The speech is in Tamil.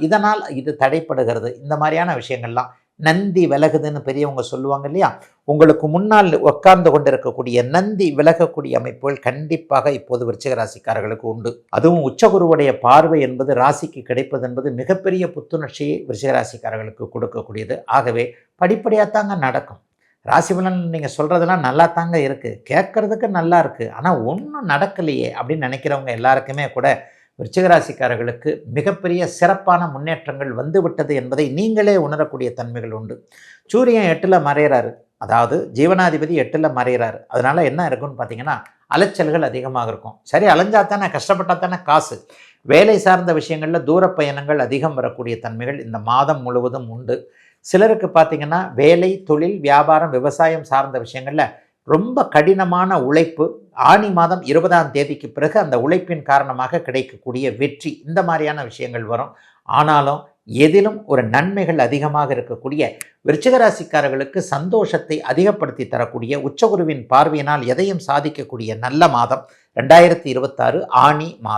இதனால் இது தடைப்படுகிறது. இந்த மாதிரியான விஷயங்கள்லாம் நந்தி விலகுதுன்னு பெரியவங்க சொல்லுவாங்க இல்லையா? உங்களுக்கு முன்னால் உட்கார்ந்து கொண்டிருக்கக்கூடிய நந்தி விலகக்கூடிய அமைப்புகள் கண்டிப்பாக இப்போது விருச்சிக ராசிக்காரர்களுக்கு உண்டு. அதுவும் உச்சகுருவுடைய பார்வை என்பது ராசிக்கு கிடைப்பது என்பது மிகப்பெரிய புத்துணர்ச்சியை விருச்சிக ராசிக்காரர்களுக்கு கொடுக்கக்கூடியது. ஆகவே படிப்படியாக தாங்க நடக்கும். ராசி பலன் நீங்கள் சொல்கிறதெல்லாம் நல்லா தாங்க இருக்குது, கேட்குறதுக்கு நல்லா இருக்குது, ஆனால் ஒன்றும் நடக்கலையே அப்படின்னு நினைக்கிறவங்க எல்லாருக்குமே கூட விருச்சிக ராசிக்காரர்களுக்கு மிகப்பெரிய சிறப்பான முன்னேற்றங்கள் வந்துவிட்டது என்பதை நீங்களே உணரக்கூடிய தன்மைகள் உண்டு. சூரியன் 8ல் மறைகிறாரு, அதாவது ஜீவனாதிபதி 8ல் மறைகிறாரு. அதனால் என்ன இருக்குன்னு பார்த்தீங்கன்னா அலைச்சல்கள் அதிகமாக இருக்கும். சரி, அலைஞ்சா தானே, கஷ்டப்பட்டா தானே காசு. வேலை சார்ந்த விஷயங்களில் தூர பயணங்கள் அதிகம் வரக்கூடிய தன்மைகள் இந்த மாதம் முழுவதும் உண்டு. சிலருக்கு பார்த்தீங்கன்னா வேலை, தொழில், வியாபாரம், விவசாயம் சார்ந்த விஷயங்களில் ரொம்ப கடினமான உழைப்பு, ஆனி மாதம் 20ஆம் தேதிக்கு பிறகு அந்த உழைப்பின் காரணமாக கிடைக்கக்கூடிய வெற்றி, இந்த மாதிரியான விஷயங்கள் வரும். ஆனாலும் எதிலும் ஒரு நன்மைகள் அதிகமாக இருக்கக்கூடிய விருச்சிக ராசிக்காரர்களுக்கு சந்தோஷத்தை அதிகப்படுத்தி தரக்கூடிய உச்சகுருவின் பார்வையினால் எதையும் சாதிக்கக்கூடிய நல்ல மாதம் 2026 ஆனி மாதம்.